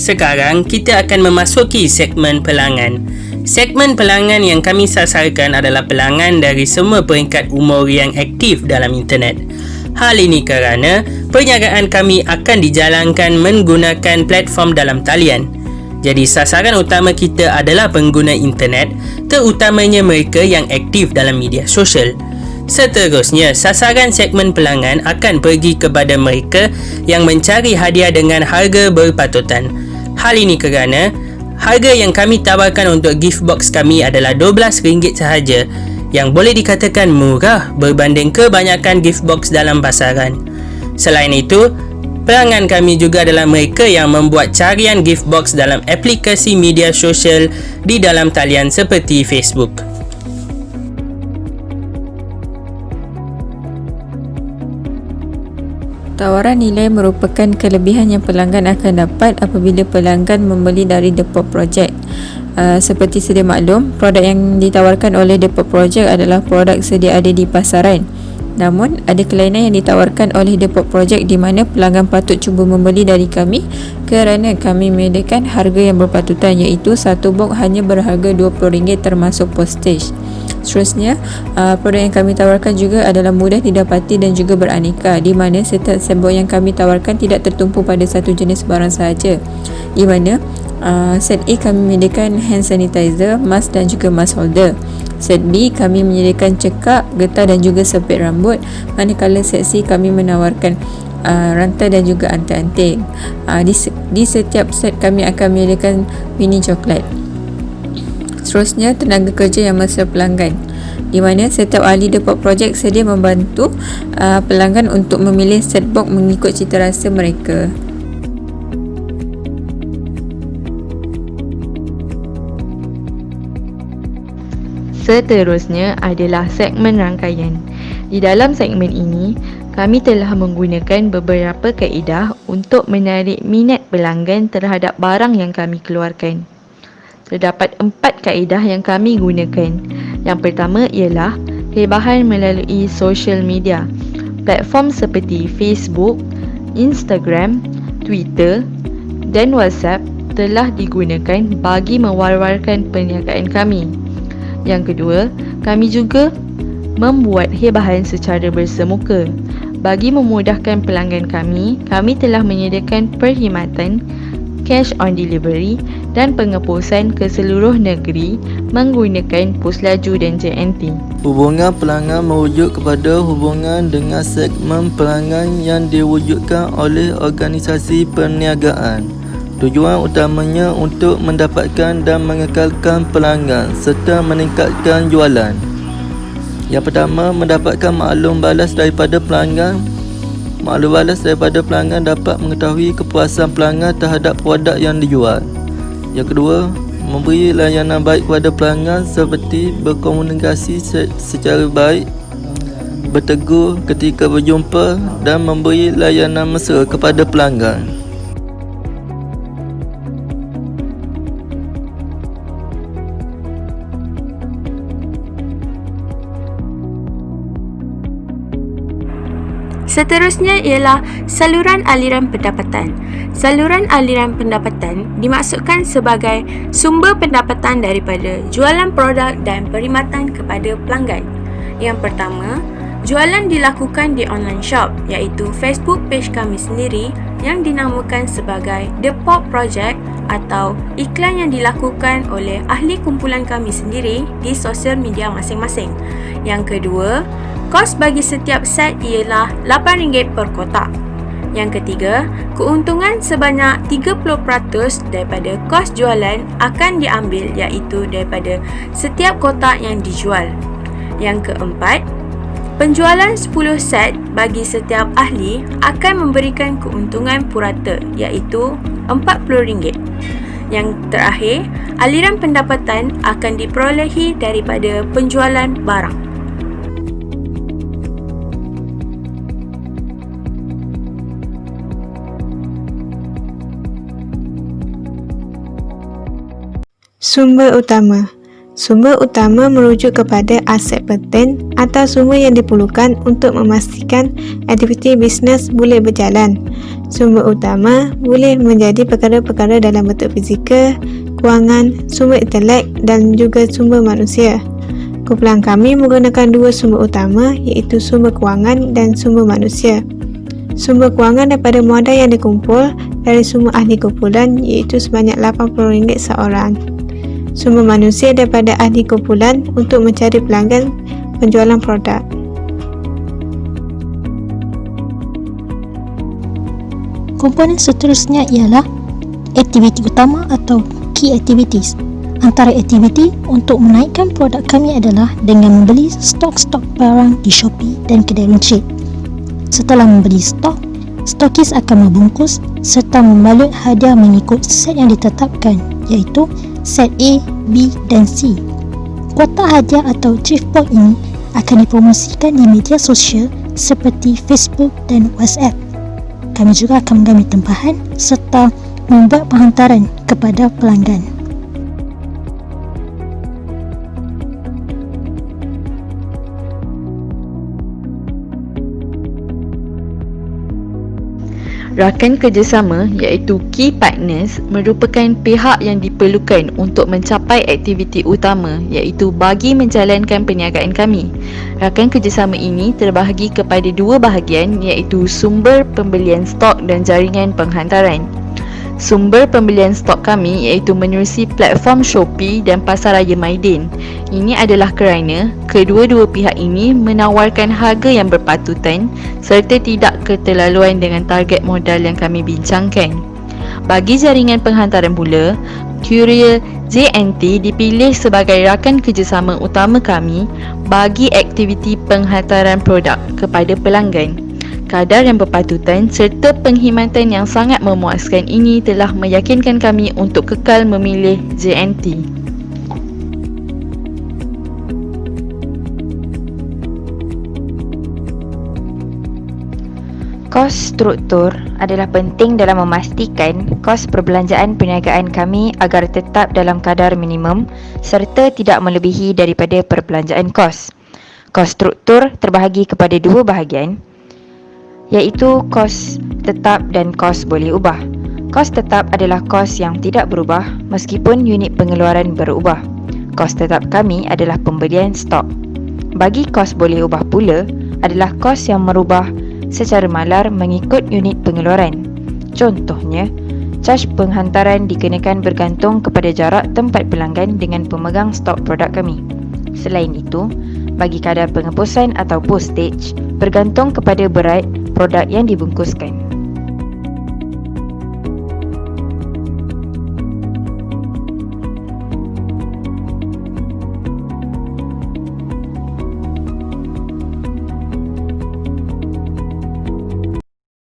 Sekarang kita akan memasuki segmen pelanggan. Segmen pelanggan yang kami sasarkan adalah pelanggan dari semua peringkat umur yang aktif dalam internet. Hal ini kerana perniagaan kami akan dijalankan menggunakan platform dalam talian. Jadi sasaran utama kita adalah pengguna internet, terutamanya mereka yang aktif dalam media sosial. Seterusnya, sasaran segmen pelanggan akan pergi kepada mereka yang mencari hadiah dengan harga berpatutan. Hal ini kerana harga yang kami tawarkan untuk gift box kami adalah RM12 sahaja, yang boleh dikatakan murah berbanding kebanyakan gift box dalam pasaran. Selain itu, pelanggan kami juga adalah mereka yang membuat carian gift box dalam aplikasi media sosial di dalam talian seperti Facebook. Tawaran nilai merupakan kelebihan yang pelanggan akan dapat apabila pelanggan membeli dari The Pop Project. Seperti sedia maklum, produk yang ditawarkan oleh The Pop Project adalah produk sedia ada di pasaran. Namun, ada kelainan yang ditawarkan oleh The Pop Project di mana pelanggan patut cuba membeli dari kami kerana kami menyediakan harga yang berpatutan, iaitu satu box hanya berharga RM20 termasuk postage. Seterusnya, produk yang kami tawarkan juga adalah mudah didapati dan juga beraneka, di mana setiap set box yang kami tawarkan tidak tertumpu pada satu jenis barang sahaja. Di mana set A kami menyediakan hand sanitizer, mask dan juga mask holder. Set B kami menyediakan cekak, getah dan juga sepit rambut, manakala set C kami menawarkan rantai dan juga anting-anting. Di setiap set kami akan menyediakan mini coklat. Seterusnya, tenaga kerja yang mesra pelanggan, di mana setiap ahli The Pop Project sedia membantu pelanggan untuk memilih set box mengikut cita rasa mereka. Seterusnya adalah segmen rangkaian. Di dalam segmen ini, kami telah menggunakan beberapa kaedah untuk menarik minat pelanggan terhadap barang yang kami keluarkan. Terdapat 4 kaedah yang kami gunakan. Yang pertama ialah hebahan melalui social media. Platform seperti Facebook, Instagram, Twitter dan WhatsApp telah digunakan bagi mewar-warkan perniagaan kami. Yang kedua, kami juga membuat hebahan secara bersemuka. Bagi memudahkan pelanggan kami telah menyediakan perkhidmatan cash on delivery dan pengepusan ke seluruh negeri menggunakan pos laju dan JNT. Hubungan pelanggan merujuk kepada hubungan dengan segmen pelanggan yang diwujudkan oleh organisasi perniagaan. Tujuan utamanya untuk mendapatkan dan mengekalkan pelanggan serta meningkatkan jualan. Yang pertama, mendapatkan maklum balas daripada pelanggan. Maklum balas daripada pelanggan dapat mengetahui kepuasan pelanggan terhadap produk yang dijual. Yang kedua, memberi layanan baik kepada pelanggan seperti berkomunikasi secara baik, bertegur ketika berjumpa dan memberi layanan mesra kepada pelanggan. Seterusnya ialah saluran aliran pendapatan. Saluran aliran pendapatan dimaksudkan sebagai sumber pendapatan daripada jualan produk dan perkhidmatan kepada pelanggan. Yang pertama, jualan dilakukan di online shop, iaitu Facebook page kami sendiri yang dinamakan sebagai The Pop Project, atau iklan yang dilakukan oleh ahli kumpulan kami sendiri di sosial media masing-masing. Yang kedua, kos bagi setiap set ialah RM8 per kotak. Yang ketiga, keuntungan sebanyak 30% daripada kos jualan akan diambil, iaitu daripada setiap kotak yang dijual. Yang keempat, penjualan 10 set bagi setiap ahli akan memberikan keuntungan purata, iaitu RM40. Yang terakhir, aliran pendapatan akan diperolehi daripada penjualan barang. Sumber utama. Sumber utama merujuk kepada aset paten atau sumber yang diperlukan untuk memastikan aktiviti bisnes boleh berjalan. Sumber utama boleh menjadi perkara-perkara dalam bentuk fizikal, kewangan, sumber intelek dan juga sumber manusia. Kumpulan kami menggunakan dua sumber utama iaitu sumber kewangan dan sumber manusia. Sumber kewangan daripada modal yang dikumpul dari semua ahli kumpulan iaitu sebanyak RM80 seorang. Sumber manusia daripada ahli kumpulan untuk mencari pelanggan penjualan produk. Komponen seterusnya ialah aktiviti utama atau key activities. Antara aktiviti untuk menaikkan produk kami adalah dengan membeli stok-stok barang di Shopee dan kedai runcit. Setelah membeli stok, stokis akan membungkus serta membalut hadiah mengikut set yang ditetapkan iaitu set A, B dan C. Kuota hadiah atau thrift box ini akan dipromosikan di media sosial seperti Facebook dan WhatsApp. Kami juga akan mengambil tempahan serta membuat penghantaran kepada pelanggan. Rakan kerjasama iaitu Key Partners merupakan pihak yang diperlukan untuk mencapai aktiviti utama iaitu bagi menjalankan perniagaan kami. Rakan kerjasama ini terbahagi kepada dua bahagian iaitu sumber pembelian stok dan jaringan penghantaran. Sumber pembelian stok kami iaitu menerusi platform Shopee dan Pasaraya Maidin. Ini adalah kerana kedua-dua pihak ini menawarkan harga yang berpatutan serta tidak keterlaluan dengan target modal yang kami bincangkan. Bagi jaringan penghantaran pula, Courier JNT dipilih sebagai rakan kerjasama utama kami bagi aktiviti penghantaran produk kepada pelanggan. Kadar yang berpatutan serta penghematan yang sangat memuaskan ini telah meyakinkan kami untuk kekal memilih JNT. Kos struktur adalah penting dalam memastikan kos perbelanjaan perniagaan kami agar tetap dalam kadar minimum serta tidak melebihi daripada perbelanjaan kos. Kos struktur terbahagi kepada dua bahagian, iaitu kos tetap dan kos boleh ubah. Kos tetap adalah kos yang tidak berubah meskipun unit pengeluaran berubah. Kos tetap kami adalah pembelian stok. Bagi kos boleh ubah pula adalah kos yang merubah secara malar mengikut unit pengeluaran. Contohnya, caj penghantaran dikenakan bergantung kepada jarak tempat pelanggan dengan pemegang stok produk kami. Selain itu, bagi kadar penghapusan atau postage bergantung kepada berat produk yang dibungkuskan.